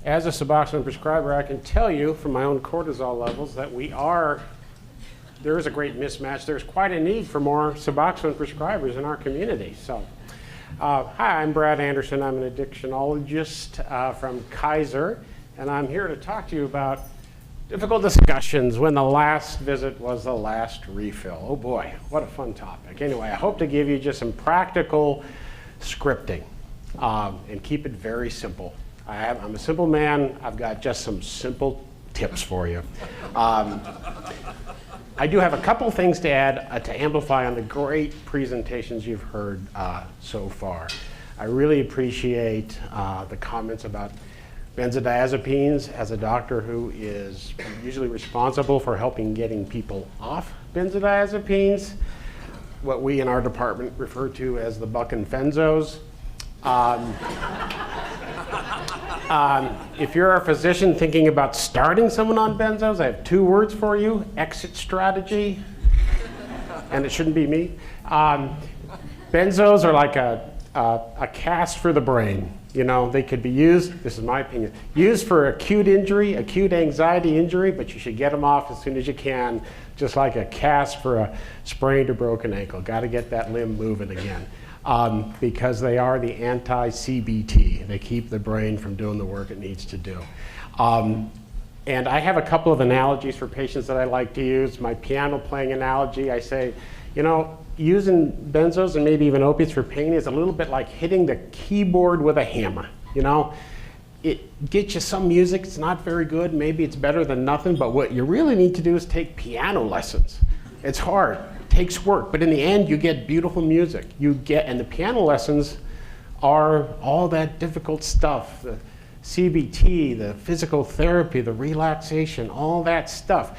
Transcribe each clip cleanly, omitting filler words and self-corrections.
As a Suboxone prescriber, I can tell you from my own cortisol levels that there is a great mismatch. There's quite a need for more Suboxone prescribers in our community. So, hi, I'm Brad Anderson. I'm an addictionologist from Kaiser, and I'm here to talk to you about difficult discussions when the last visit was the last refill. Oh boy, what a fun topic. Anyway, I hope to give you just some practical scripting and keep it very simple. I'm a simple man. I've got just some simple tips for you. I do have a couple things to add to amplify on the great presentations you've heard so far. I really appreciate the comments about benzodiazepines. As a doctor who is usually responsible for helping getting people off benzodiazepines, what we in our department refer to as the buck and fenzos. If you're a physician thinking about starting someone on benzos, I have two words for you: exit strategy. And it shouldn't be me. Benzos are like a cast for the brain. You know, they could be used, this is my opinion, used for acute injury, acute anxiety injury, but you should get them off as soon as you can, just like a cast for a sprained or broken ankle. Got to get that limb moving again. Because they are the anti-CBT. They keep the brain from doing the work it needs to do. And I have a couple of analogies for patients that I like to use. My piano playing analogy, I say, you know, using benzos and maybe even opiates for pain is a little bit like hitting the keyboard with a hammer. You know, it gets you some music, it's not very good, maybe it's better than nothing, but what you really need to do is take piano lessons. It's hard. Takes work, but in the end you get beautiful music. And the piano lessons are all that difficult stuff, the CBT, the physical therapy, the relaxation, all that stuff.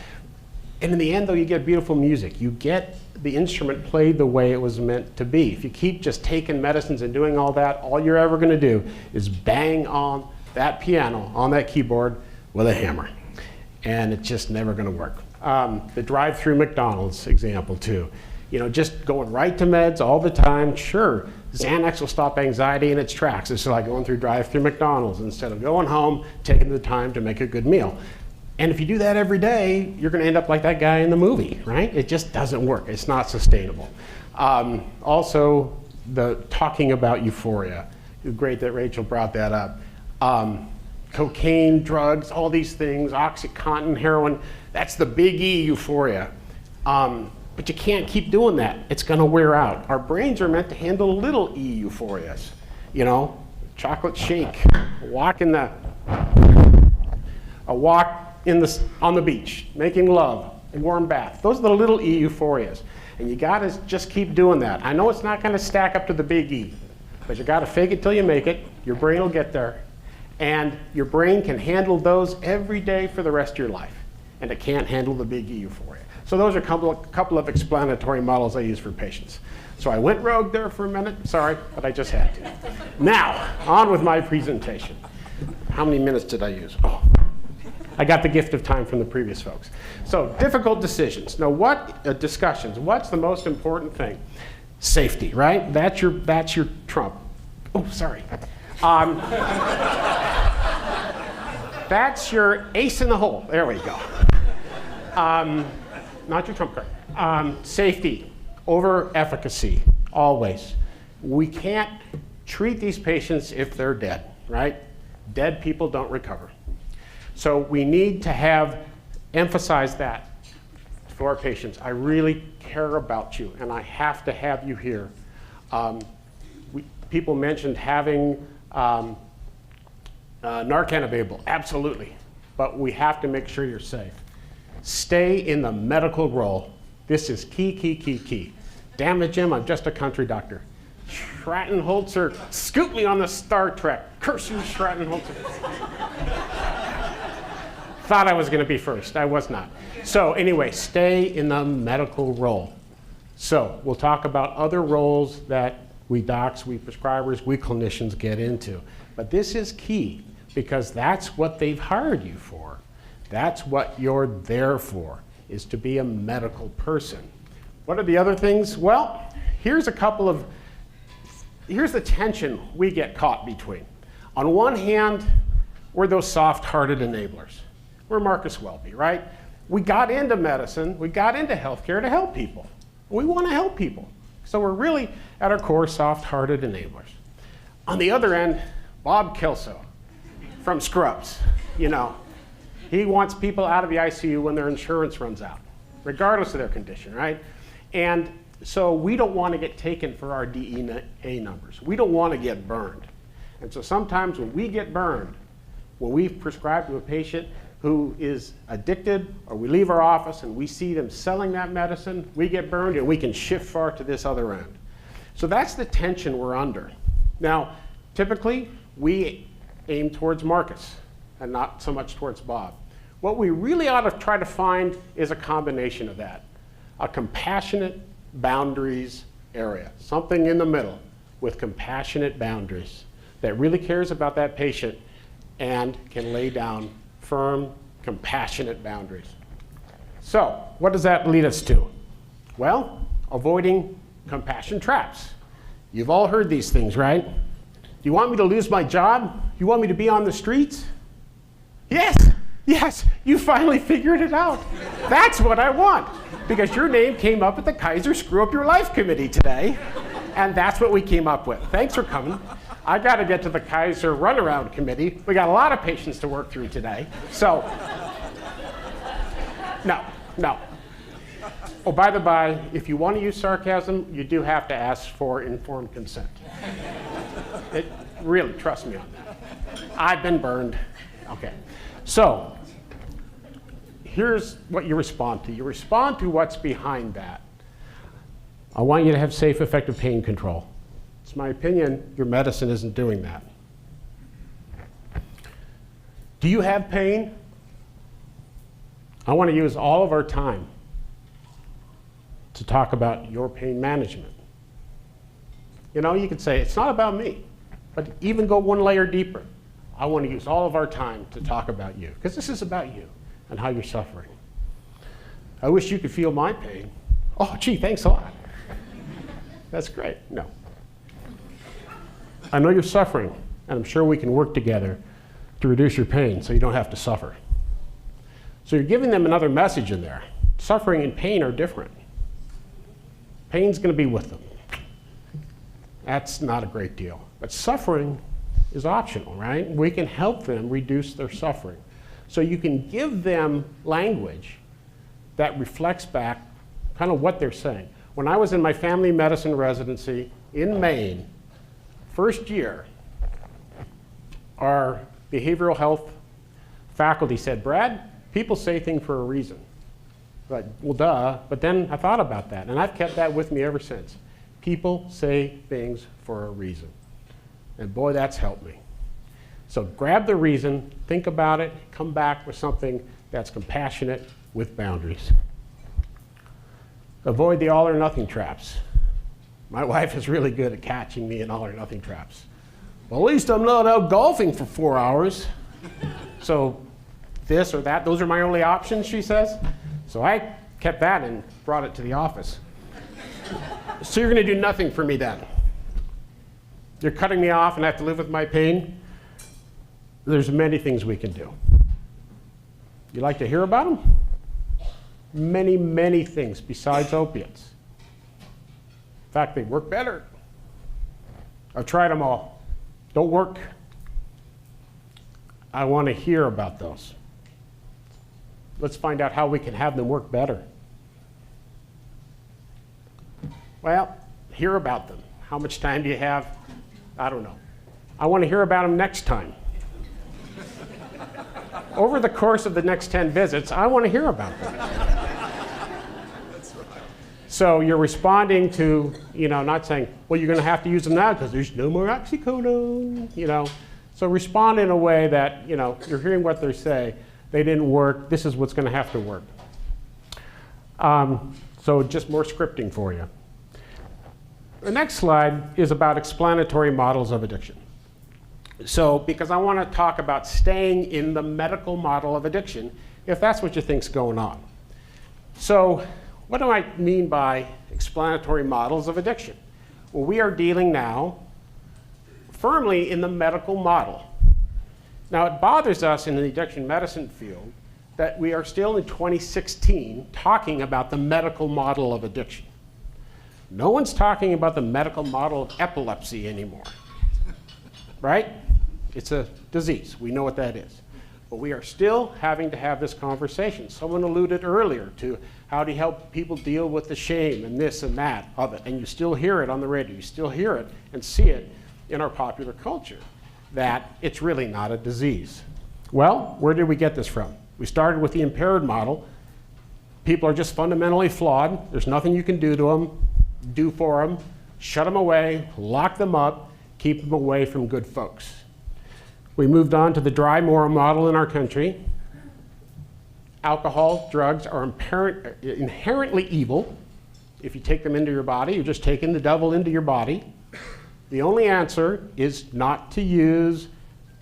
And in the end though, you get beautiful music. You get the instrument played the way it was meant to be. If you keep just taking medicines and doing all that, all you're ever gonna do is bang on that piano, on that keyboard with a hammer. And it's just never gonna work. The drive-through McDonald's example too. You know, just going right to meds all the time. Sure, Xanax will stop anxiety in its tracks. It's like going through drive-through McDonald's instead of going home, taking the time to make a good meal. And if you do that every day, you're gonna end up like that guy in the movie, right? It just doesn't work, it's not sustainable. Also, the talking about euphoria. Great that Rachel brought that up. Cocaine, drugs, all these things, OxyContin, heroin, that's the big E euphoria. But you can't keep doing that. It's gonna wear out. Our brains are meant to handle little E euphorias. You know, chocolate shake, a walk on the beach, making love, a warm bath. Those are the little E euphorias. And you gotta just keep doing that. I know it's not gonna stack up to the big E, but you gotta fake it till you make it. Your brain will get there. And your brain can handle those every day for the rest of your life. And it can't handle the big E euphoria. So those are a couple of explanatory models I use for patients. So I went rogue there for a minute, sorry, but I just had to. Now, on with my presentation. How many minutes did I use? Oh, I got the gift of time from the previous folks. So difficult decisions. Now discussions, what's the most important thing? Safety, right? That's your trump. Oh, sorry. That's your ace in the hole. There we go. Not your trump card. Safety over efficacy, always. We can't treat these patients if they're dead, right? Dead people don't recover. So we need to emphasize that for our patients. I really care about you, and I have to have you here. People mentioned having Narcan available, absolutely. But we have to make sure you're safe. Stay in the medical role. This is key, key, key, key. Damn it, Jim, I'm just a country doctor. Stratton-Holzer, scoop me on the Star Trek. Curse you, Stratton-Holzer. Thought I was gonna be first, I was not. So anyway, stay in the medical role. So we'll talk about other roles that we docs, we prescribers, we clinicians get into. But this is key because that's what they've hired you for. That's what you're there for, is to be a medical person. What are the other things? Well, here's the tension we get caught between. On one hand, We're those soft-hearted enablers. We're Marcus Welby, right? We got into medicine, we got into healthcare to help people. We want to help people. So we're really, at our core, soft-hearted enablers. On the other end, Bob Kelso from Scrubs, you know. He wants people out of the ICU when their insurance runs out, regardless of their condition, right? And so we don't want to get taken for our DEA numbers. We don't want to get burned. And so sometimes when we get burned, when we prescribe to a patient who is addicted, or we leave our office and we see them selling that medicine, we get burned and we can shift far to this other end. So that's the tension we're under. Now, typically, we aim towards Marcus and not so much towards Bob. What we really ought to try to find is a combination of that. A compassionate boundaries area, something in the middle with compassionate boundaries that really cares about that patient and can lay down firm, compassionate boundaries. So, what does that lead us to? Well, avoiding compassion traps. You've all heard these things, right? Do you want me to lose my job? You want me to be on the streets? Yes, yes, you finally figured it out. That's what I want, because your name came up at the Kaiser Screw Up Your Life Committee today, and that's what we came up with. Thanks for coming. I got to get to the Kaiser Runaround Committee. We got a lot of patients to work through today. So, no. Oh, by the by, if you want to use sarcasm, you do have to ask for informed consent. Really, trust me on that. I've been burned. Okay. So, here's what you respond to. You respond to what's behind that. I want you to have safe, effective pain control. It's my opinion, your medicine isn't doing that. Do you have pain? I want to use all of our time to talk about your pain management. You know, you could say, it's not about me, but even go one layer deeper. I want to use all of our time to talk about you, because this is about you and how you're suffering. I wish you could feel my pain. Oh, gee, thanks a lot. That's great. No. I know you're suffering, and I'm sure we can work together to reduce your pain so you don't have to suffer. So you're giving them another message in there. Suffering and pain are different. Pain's going to be with them. That's not a great deal. But suffering is optional, right? We can help them reduce their suffering. So you can give them language that reflects back kind of what they're saying. When I was in my family medicine residency in Maine, first year, our behavioral health faculty said, Brad, people say things for a reason. But, well, duh. But then I thought about that, and I've kept that with me ever since. People say things for a reason. And boy, that's helped me. So grab the reason, think about it, come back with something that's compassionate with boundaries. Avoid the all or nothing traps. My wife is really good at catching me in all or nothing traps. Well, at least I'm not out golfing for 4 hours. So this or that, those are my only options, she says. So I kept that and brought it to the office. So you're going to do nothing for me then. You're cutting me off and I have to live with my pain. There's many things we can do. You like to hear about them? Many, many things besides opiates. In fact, they work better. I've tried them all. Don't work. I want to hear about those. Let's find out how we can have them work better. Well, hear about them. How much time do you have? I don't know. I want to hear about them next time. Over the course of the next 10 visits, I want to hear about them. That's right. So you're responding to, not saying, well, you're going to have to use them now because there's no more oxycodone, So respond in a way that, you're hearing what they say. They didn't work. This is what's going to have to work. So just more scripting for you. The next slide is about explanatory models of addiction. So, because I want to talk about staying in the medical model of addiction, if that's what you think's going on. So, what do I mean by explanatory models of addiction? Well, we are dealing now firmly in the medical model. Now, it bothers us in the addiction medicine field that we are still in 2016 talking about the medical model of addiction. No one's talking about the medical model of epilepsy anymore, right? It's a disease. We know what that is. But we are still having to have this conversation. Someone alluded earlier to how do you help people deal with the shame and this and that of it. And you still hear it on the radio. You still hear it and see it in our popular culture, that it's really not a disease. Well, where did we get this from? We started with the impaired model. People are just fundamentally flawed. There's nothing you can do to them, do for them, shut them away, lock them up, keep them away from good folks. We moved on to the dry moral model in our country. Alcohol, drugs are inherently evil. If you take them into your body, you're just taking the devil into your body. The only answer is not to use,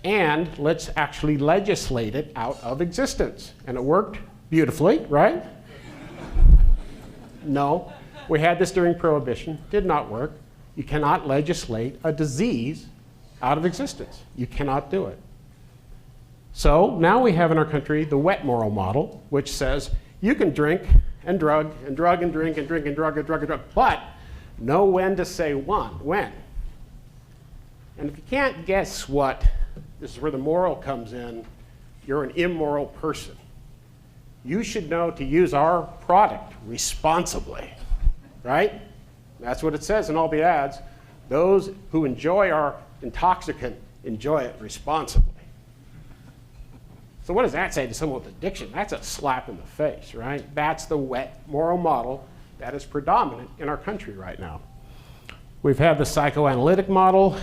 and let's actually legislate it out of existence. And it worked beautifully, right? No, we had this during Prohibition, did not work. You cannot legislate a disease out of existence. You cannot do it. So now we have in our country the wet moral model, which says you can drink and drug and drug and drink and drink and drug and drug and drug, but know when to say when. And if you can't guess what, this is where the moral comes in, you're an immoral person. You should know to use our product responsibly, right? That's what it says in all the ads. Those who enjoy our intoxicant enjoy it responsibly. So what does that say to someone with addiction? That's a slap in the face, right? That's the wet moral model that is predominant in our country right now. We've had the psychoanalytic model,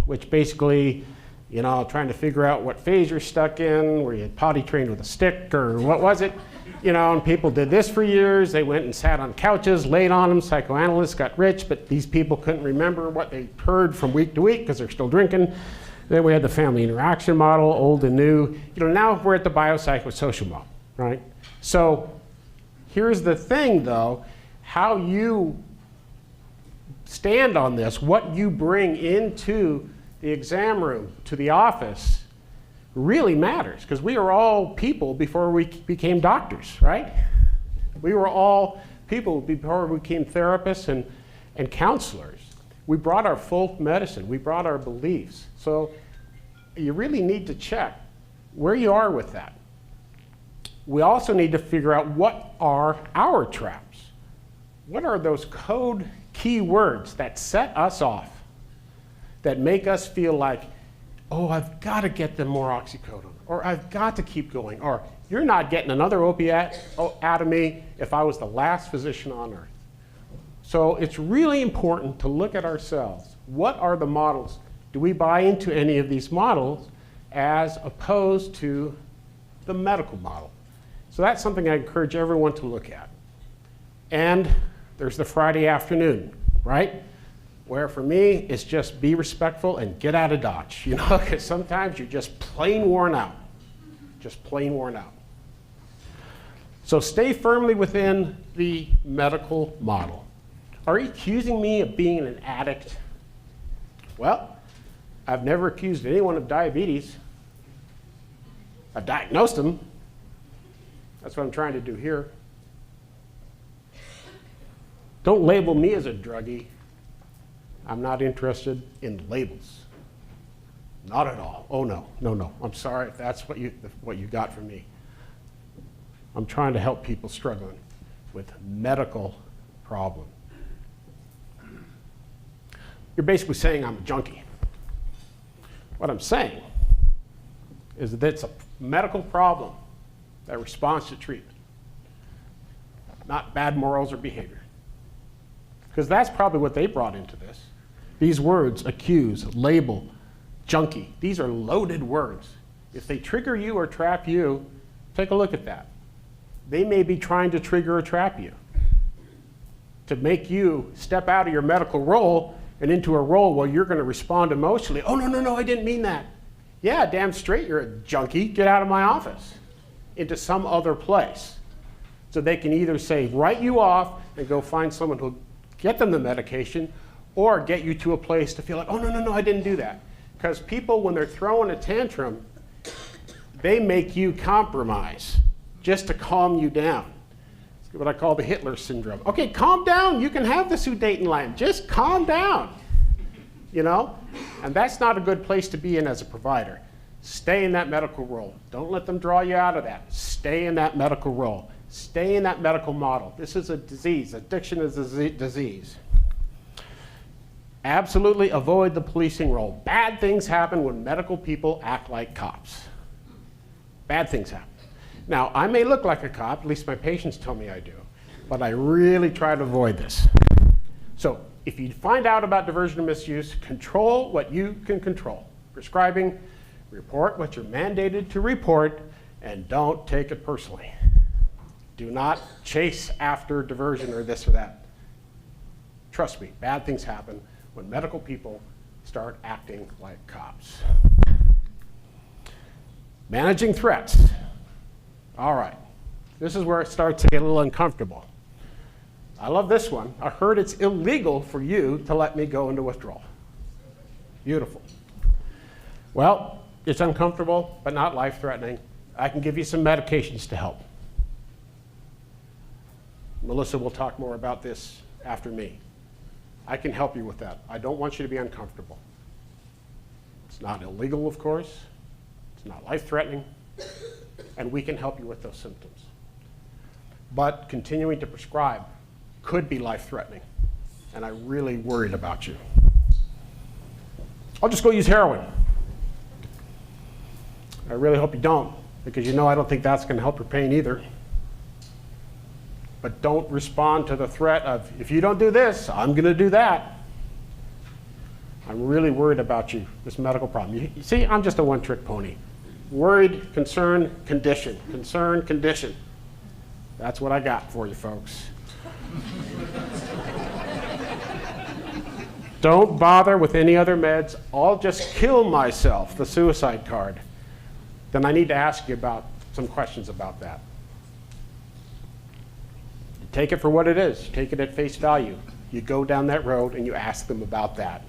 which basically, you know, trying to figure out what phase you're stuck in, where you had potty trained with a stick, or what was it? You know, and people did this for years. They went and sat on couches, laid on them. Psychoanalysts got rich, but these people couldn't remember what they heard from week to week because they're still drinking. Then we had the family interaction model, old and new. You know, now we're at the biopsychosocial model, right? So here's the thing, though, how you stand on this, what you bring into the exam room, to the office, really matters, because we are all people before we became doctors, right? We were all people before we became therapists and counselors. We brought our folk medicine, we brought our beliefs. So you really need to check where you are with that. We also need to figure out what are our traps. What are those code key words that set us off, that make us feel like, oh, I've got to get them more oxycodone, or I've got to keep going, or you're not getting another opiate out of me if I was the last physician on earth. So it's really important to look at ourselves. What are the models? Do we buy into any of these models as opposed to the medical model? So that's something I encourage everyone to look at. And there's the Friday afternoon, right? Where for me, it's just be respectful and get out of Dodge, you know, because sometimes you're just plain worn out, just plain worn out. So stay firmly within the medical model. Are you accusing me of being an addict? Well, I've never accused anyone of diabetes. I've diagnosed them. That's what I'm trying to do here. Don't label me as a druggie. I'm not interested in labels. Not at all. Oh, no, no, no. I'm sorry if that's what you got from me. I'm trying to help people struggling with medical problems. You're basically saying I'm a junkie. What I'm saying is that it's a medical problem that responds to treatment, not bad morals or behavior. Because that's probably what they brought into this. These words, accuse, label, junkie, these are loaded words. If they trigger you or trap you, take a look at that. They may be trying to trigger or trap you to make you step out of your medical role and into a role where you're going to respond emotionally. Oh, no, no, no, I didn't mean that. Yeah, damn straight you're a junkie. Get out of my office into some other place. So they can either say, write you off and go find someone who'll get them the medication, or get you to a place to feel like, oh, no, no, no, I didn't do that. Because people, when they're throwing a tantrum, They make you compromise just to calm you down. It's what I call the Hitler syndrome. Okay, calm down. You can have the Sudetenland. Just calm down. You know? And that's not a good place to be in as a provider. Stay in that medical role. Don't let them draw you out of that. Stay in that medical role. Stay in that medical model. This is a disease. Addiction is a disease. Absolutely avoid the policing role. Bad things happen when medical people act like cops. Bad things happen. Now, I may look like a cop, at least my patients tell me I do, but I really try to avoid this. So if you find out about diversion and misuse, control what you can control. Prescribing, report what you're mandated to report, and don't take it personally. Do not chase after diversion or this or that. Trust me, bad things happen when medical people start acting like cops. Managing threats. All right, this is where it starts to get a little uncomfortable. I love this one. I heard it's illegal for you to let me go into withdrawal. Beautiful. Well, it's uncomfortable, but not life-threatening. I can give you some medications to help. Melissa will talk more about this after me. I can help you with that. I don't want you to be uncomfortable. It's not illegal, of course. It's not life-threatening. And we can help you with those symptoms. But continuing to prescribe could be life-threatening. And I'm really worried about you. I'll just go use heroin. I really hope you don't, because you know I don't think that's going to help your pain either. But don't respond to the threat of, if you don't do this, I'm going to do that. I'm really worried about you, this medical problem. You see, I'm just a one-trick pony. Worried, concern, condition. Concern, condition. That's what I got for you, folks. Don't bother with any other meds. I'll just kill myself, the suicide card. Then I need to ask you about some questions about that. You take it for what it is. You take it at face value. You go down that road and you ask them about that.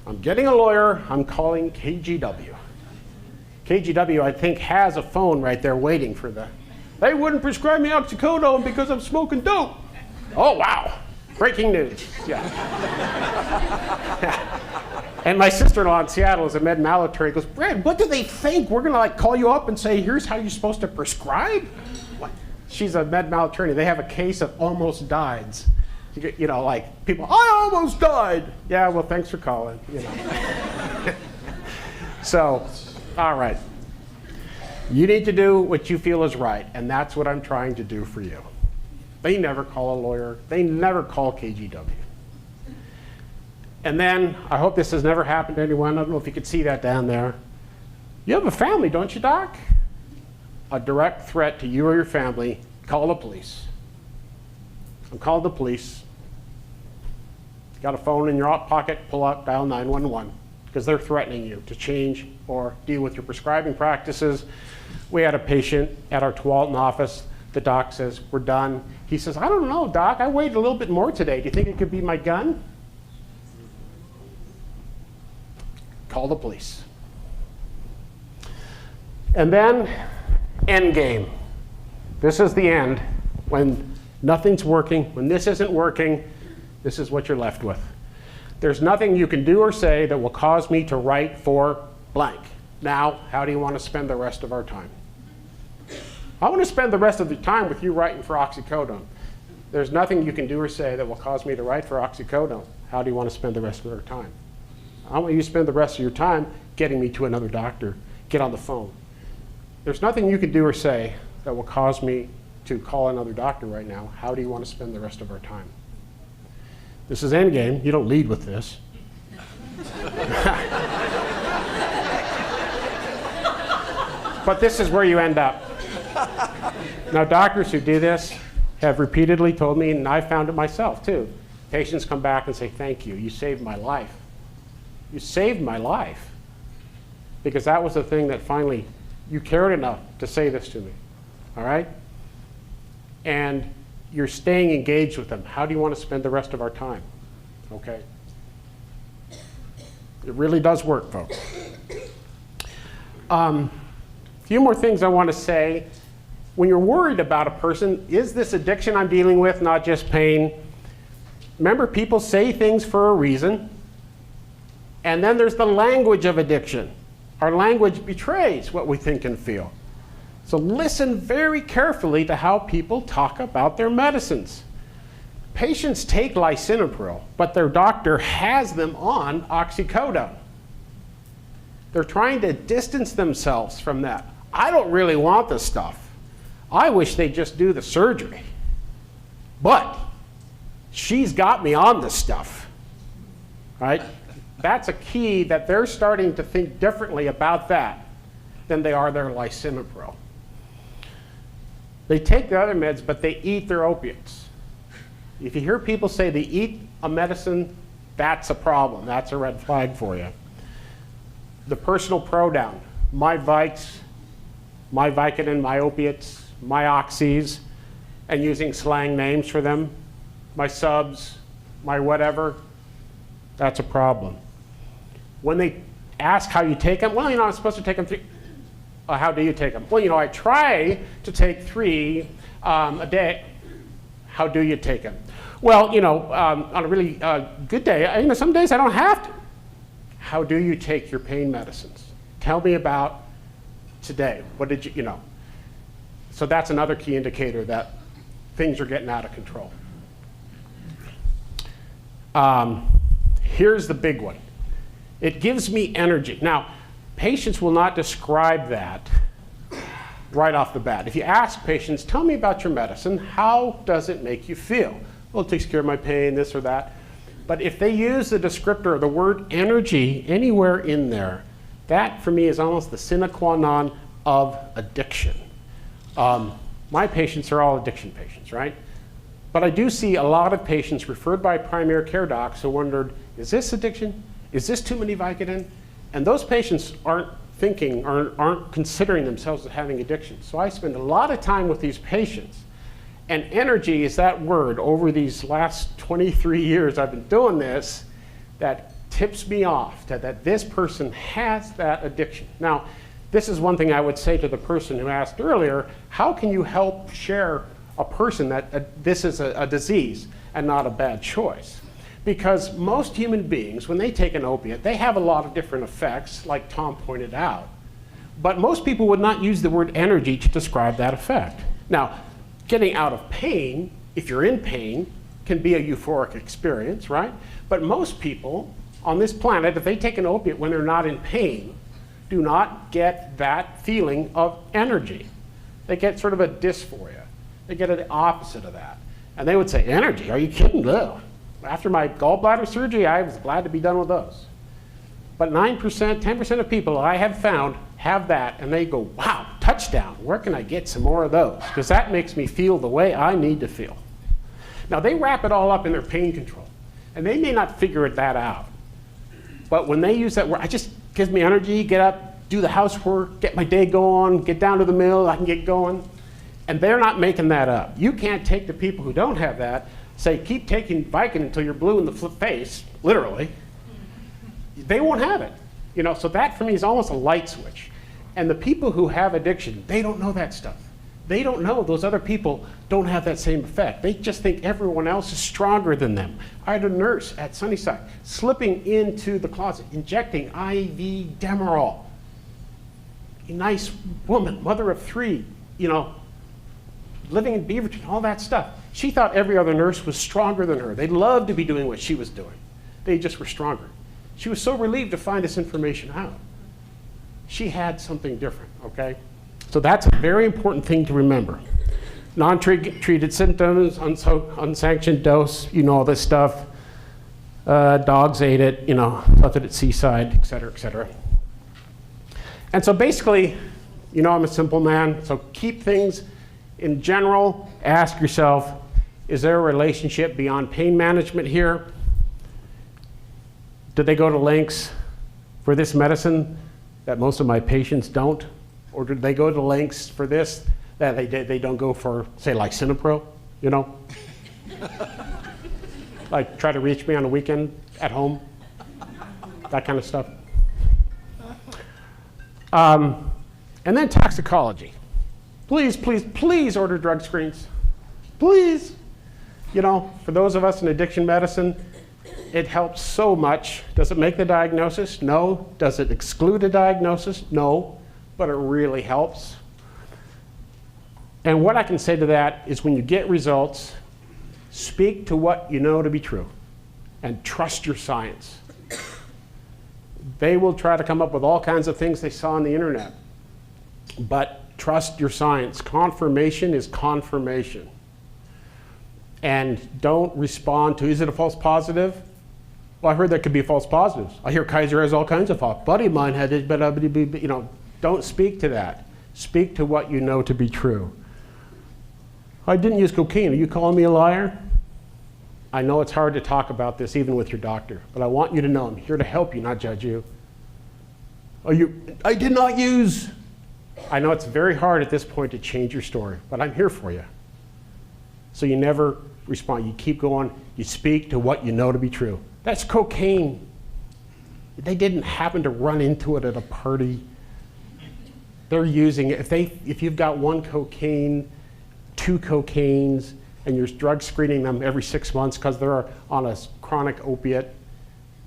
I'm getting a lawyer. I'm calling KGW. KGW, I think, has a phone right there waiting for the, they wouldn't prescribe me oxycodone because I'm smoking dope. Oh, wow. Breaking news. Yeah. And my sister-in-law in Seattle is a med mal attorney. Goes, Brad, what do they think? We're going to call you up and say, here's how you're supposed to prescribe? What? She's a med mal attorney. They have a case of almost dieds. You know, like people, I almost died. Yeah, well, thanks for calling. You know. So, all right. You need to do what you feel is right, and that's what I'm trying to do for you. They never call a lawyer. They never call KGW. And then, I hope this has never happened to anyone. I don't know if you could see that down there. You have a family, don't you, Doc? A direct threat to you or your family, call the police. I'm calling the police. Got a phone in your pocket, pull out, dial 911, because they're threatening you to change or deal with your prescribing practices. We had a patient at our Tualatin office. The doc says, we're done. He says, I don't know, Doc. I waited a little bit more today. Do you think it could be my gun? Call the police. And then, end game. This is the end. When nothing's working, when this isn't working, this is what you're left with. There's nothing you can do or say that will cause me to write for blank. Now, how do you want to spend the rest of our time? I want to spend the rest of the time with you writing for oxycodone. There's nothing you can do or say that will cause me to write for oxycodone. How do you want to spend the rest of our time? I want you to spend the rest of your time getting me to another doctor. Get on the phone. There's nothing you can do or say that will cause me to call another doctor right now. How do you want to spend the rest of our time? This is endgame. You don't lead with this. But this is where you end up. Now, doctors who do this have repeatedly told me, and I found it myself too, patients come back and say, thank you, you saved my life. You saved my life. Because that was the thing that finally, you cared enough to say this to me, all right? And you're staying engaged with them. How do you want to spend the rest of our time? Okay? It really does work, folks. few more things I want to say. When you're worried about a person, is this addiction I'm dealing with not just pain? Remember, people say things for a reason. And then there's the language of addiction. Our language betrays what we think and feel. So listen very carefully to how people talk about their medicines. Patients take lisinopril, but their doctor has them on oxycodone. They're trying to distance themselves from that. I don't really want this stuff. I wish they'd just do the surgery. But she's got me on this stuff, right? That's a key that they're starting to think differently about that than they are their lisinopril. They take the other meds, but they eat their opiates. If you hear people say they eat a medicine, that's a problem. That's a red flag for you. The personal pronoun, my Vikes, my Vicodin, my opiates, my oxys, and using slang names for them, my subs, my whatever, that's a problem. When they ask how you take them, well, I'm supposed to take them 3. How do you take them? Well, I try to take 3 a day. How do you take them? Well, on a really good day, some days I don't have to. How do you take your pain medicines? Tell me about today. What did you, So that's another key indicator that things are getting out of control. Here's the big one. It gives me energy. Now, patients will not describe that right off the bat. If you ask patients, tell me about your medicine, how does it make you feel? Well, it takes care of my pain, this or that. But if they use the descriptor or the word energy anywhere in there, that for me is almost the sine qua non of addiction. My patients are all addiction patients, right? But I do see a lot of patients referred by primary care docs who wondered, is this addiction? Is this too many Vicodin? And those patients aren't thinking or aren't considering themselves as having addiction. So I spend a lot of time with these patients. And energy is that word over these last 23 years I've been doing this that tips me off that this person has that addiction. Now, this is one thing I would say to the person who asked earlier, how can you help share a person that this is a disease and not a bad choice? Because most human beings, when they take an opiate, they have a lot of different effects, like Tom pointed out. But most people would not use the word energy to describe that effect. Now, getting out of pain, if you're in pain, can be a euphoric experience, right? But most people on this planet, if they take an opiate when they're not in pain, do not get that feeling of energy. They get sort of a dysphoria. They get the opposite of that. And they would say, energy? Are you kidding? Ugh. After my gallbladder surgery, I was glad to be done with those. But 9%, 10% of people I have found have that, and they go, wow, touchdown. Where can I get some more of those? Because that makes me feel the way I need to feel. Now, they wrap it all up in their pain control, and they may not figure that out. But when they use that word, it just gives me energy, get up, do the housework, get my day going, get down to the mill, I can get going. And they're not making that up. You can't take the people who don't have that, say, keep taking Vicodin until you're blue in the face, literally. They won't have it. So that for me is almost a light switch. And the people who have addiction, they don't know that stuff. They don't know those other people don't have that same effect. They just think everyone else is stronger than them. I had a nurse at Sunnyside slipping into the closet, injecting IV Demerol. A nice woman, mother of 3, living in Beaverton, all that stuff. She thought every other nurse was stronger than her. They loved to be doing what she was doing. They just were stronger. She was so relieved to find this information out. She had something different, okay? So that's a very important thing to remember. Non-treated symptoms, unsanctioned dose, all this stuff. Dogs ate it, left it at seaside, et cetera, et cetera. And so basically, I'm a simple man, so keep things in general. Ask yourself, is there a relationship beyond pain management here? Do they go to lengths for this medicine that most of my patients don't? Or do they go to lengths for this that they don't go for, say, like lisinopril, Like try to reach me on a weekend at home, that kind of stuff. And And then toxicology. Please, please, please order drug screens. Please. You know, for those of us in addiction medicine, it helps so much. Does it make the diagnosis? No. Does it exclude a diagnosis? No. But it really helps. And what I can say to that is when you get results, speak to what you know to be true and trust your science. They will try to come up with all kinds of things they saw on the internet. But trust your science. Confirmation is confirmation. And don't respond to, is it a false positive? Well, I heard that could be false positives. I hear Kaiser has all kinds of false. Buddy of mine had it, but you know, don't speak to that. Speak to what you know to be true. I didn't use cocaine. Are you calling me a liar? I know it's hard to talk about this even with your doctor, but I want you to know I'm here to help you, not judge you. I did not use. I know it's very hard at this point to change your story, but I'm here for you. So you never respond. You keep going. You speak to what you know to be true. That's cocaine. They didn't happen to run into it at a party. They're using it. If you've got one cocaine, 2 cocaines, and you're drug screening them every 6 months because they're on a chronic opiate,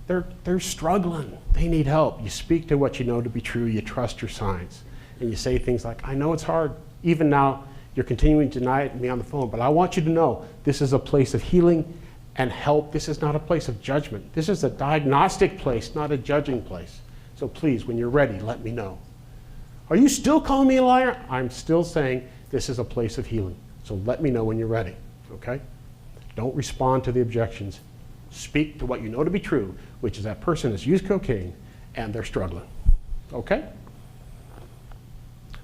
they're struggling. They need help. You speak to what you know to be true. You trust your science. And you say things like, I know it's hard. Even now, you're continuing to deny it to me on the phone, but I want you to know this is a place of healing and help. This is not a place of judgment. This is a diagnostic place, not a judging place. So please, when you're ready, let me know. Are you still calling me a liar? I'm still saying this is a place of healing. So let me know when you're ready, okay? Don't respond to the objections. Speak to what you know to be true, which is that person has used cocaine and they're struggling, okay?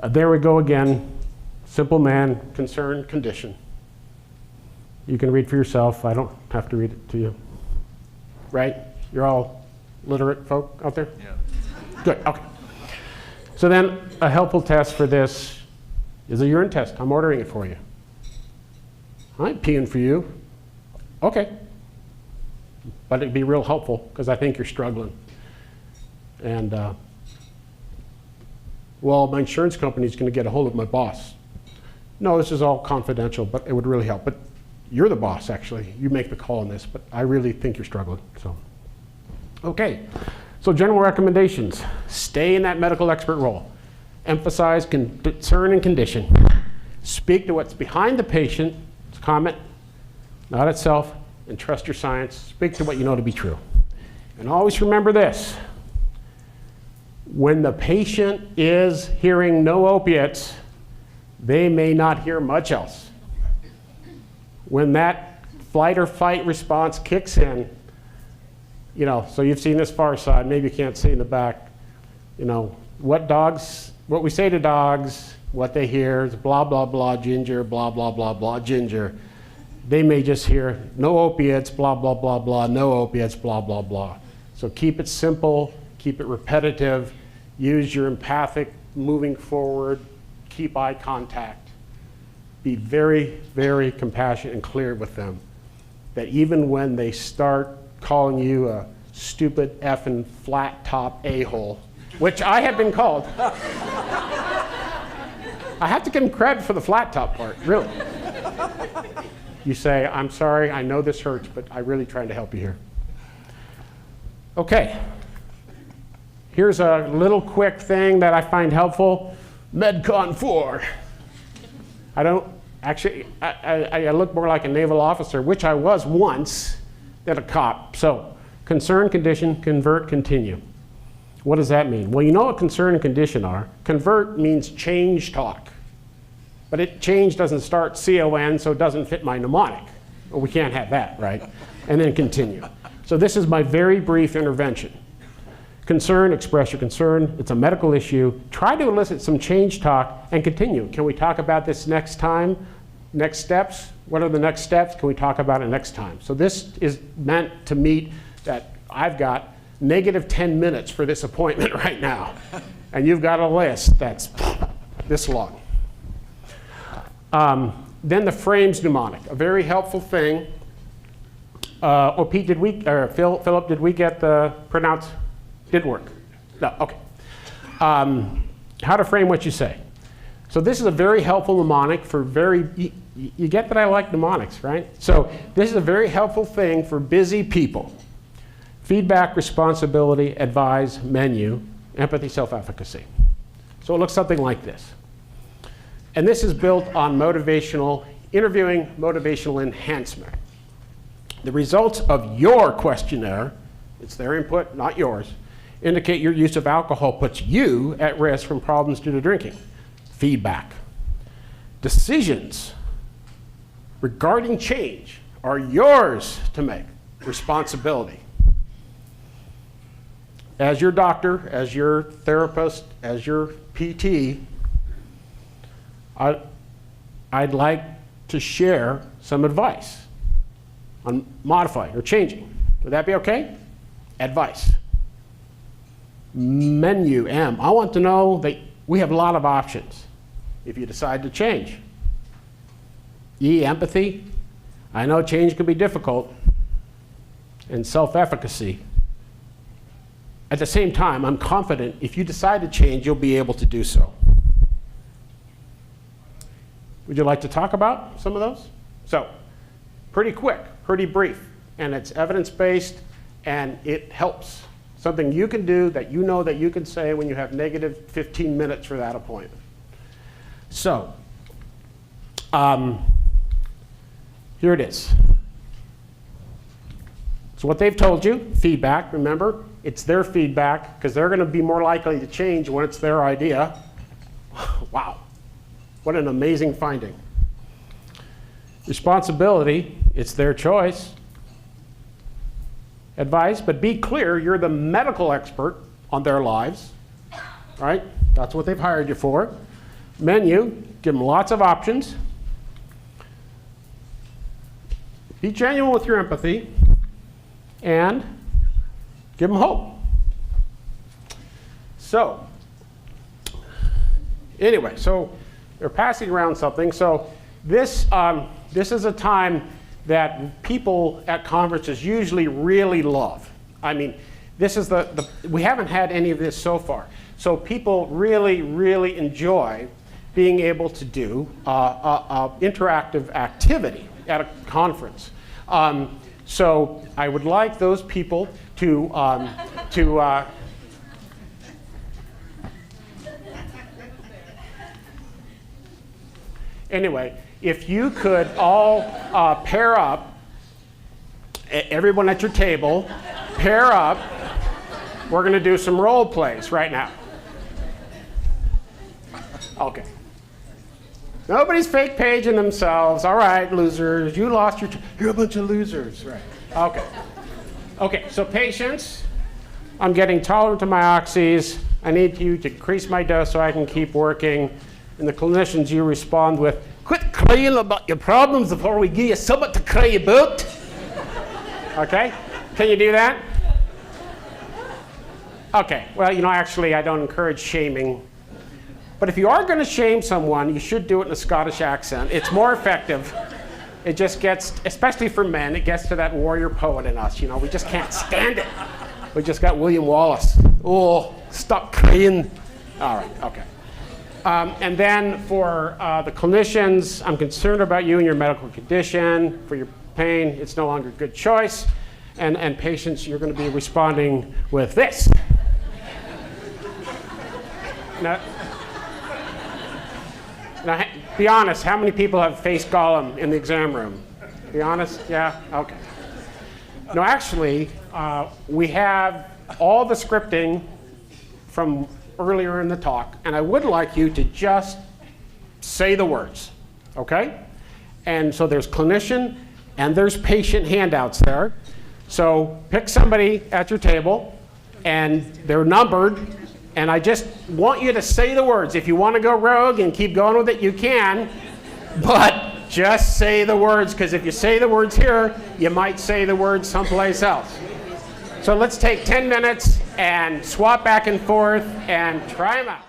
There we go again. Simple man, concern, condition. You can read for yourself. I don't have to read it to you. Right? You're all literate folk out there? Yeah. Good, okay. So then a helpful test for this is a urine test. I'm ordering it for you. I'm peeing for you. Okay. But it'd be real helpful because I think you're struggling. And well, my insurance company's going to get a hold of my boss. No, this is all confidential, but it would really help. But you're the boss, actually. You make the call on this, but I really think you're struggling. So, okay. So general recommendations. Stay in that medical expert role. Emphasize concern and condition. Speak to what's behind the patient's comment, not itself, and trust your science. Speak to what you know to be true. And always remember this. When the patient is hearing no opiates, they may not hear much else. When that flight or fight response kicks in, you know, so you've seen this far side, maybe you can't see in the back, you know, what we say to dogs, what they hear is blah, blah, blah, ginger, blah, blah, blah, blah, ginger. They may just hear no opiates, blah, blah, blah, blah, no opiates, blah, blah, blah. So keep it simple, keep it repetitive, use your empathic moving forward, keep eye contact. Be very, very compassionate and clear with them. That even when they start calling you a stupid effing flat top a-hole, which I have been called. I have to give them credit for the flat top part, really. You say, I'm sorry, I know this hurts, but I'm really trying to help you here. Okay. Here's a little quick thing that I find helpful. MedCon 4. I don't, actually, I look more like a naval officer, which I was once, than a cop. So, concern, condition, convert, continue. What does that mean? Well, you know what concern and condition are. Convert means change talk. But change doesn't start C-O-N, so it doesn't fit my mnemonic. Well, we can't have that, right? And then continue. So this is my very brief intervention. Concern, express your concern. It's a medical issue. Try to elicit some change talk and continue. Can we talk about this next time? Next steps? What are the next steps? Can we talk about it next time? So this is meant to meet that I've got negative 10 minutes for this appointment right now. And you've got a list that's this long. Then the frames mnemonic, a very helpful thing. Pete, Philip, did we get the pronounce? Did work? No, okay. how to frame what you say. So this is a very helpful mnemonic for you get that I like mnemonics, right? So this is a very helpful thing for busy people. Feedback, responsibility, advise, menu, empathy, self-efficacy. So it looks something like this. And this is built on interviewing motivational enhancement. The results of your questionnaire, it's their input, not yours, indicate your use of alcohol puts you at risk from problems due to drinking. Feedback. Decisions regarding change are yours to make. Responsibility. As your doctor, as your therapist, as your PT, I'd like to share some advice on modifying or changing. Would that be okay? Advice. Menu, M. I want to know that we have a lot of options if you decide to change. E, empathy. I know change can be difficult. And self-efficacy. At the same time, I'm confident if you decide to change, you'll be able to do so. Would you like to talk about some of those? So, pretty quick, pretty brief, and it's evidence-based, and it helps. Something you can do that you know that you can say when you have negative 15 minutes for that appointment. So, here it is. So what they've told you, feedback, remember, it's their feedback because they're going to be more likely to change when it's their idea. Wow, what an amazing finding. Responsibility, it's their choice. Advice, but be clear, you're the medical expert on their lives, right? That's what they've hired you for. Menu, give them lots of options. Be genuine with your empathy, and give them hope. So, anyway, so they're passing around something. So this is a time that people at conferences usually really love. I mean, this is we haven't had any of this so far. So people really, really enjoy being able to do interactive activity at a conference. So I would like those people to anyway, if you could all pair up, everyone at your table, pair up. We're going to do some role plays right now. Okay. Nobody's fake paging themselves. All right, losers. You lost your... You're a bunch of losers. Right. Okay. Okay, so patients, I'm getting tolerant to my oxys. I need you to increase my dose so I can keep working. And the clinicians, you respond with, quit crying about your problems before we give you something to cry about. Okay? Can you do that? Okay. Well, you know, actually, I don't encourage shaming. But if you are going to shame someone, you should do it in a Scottish accent. It's more effective. It just gets, especially for men, it gets to that warrior poet in us. You know, we just can't stand it. We just got William Wallace. Oh, stop crying. All right, okay. And then for the clinicians, I'm concerned about you and your medical condition. For your pain, it's no longer a good choice. And patients, you're going to be responding with this. Now, be honest, how many people have faced Gollum in the exam room? Be honest? Yeah? Okay. No, actually, we have all the scripting from earlier in the talk, and I would like you to just say the words, okay? And so there's clinician and there's patient handouts there. So pick somebody at your table, and they're numbered, and I just want you to say the words. If you want to go rogue and keep going with it, you can, but just say the words, because if you say the words here, you might say the words someplace else. So let's take 10 minutes and swap back and forth and try them out.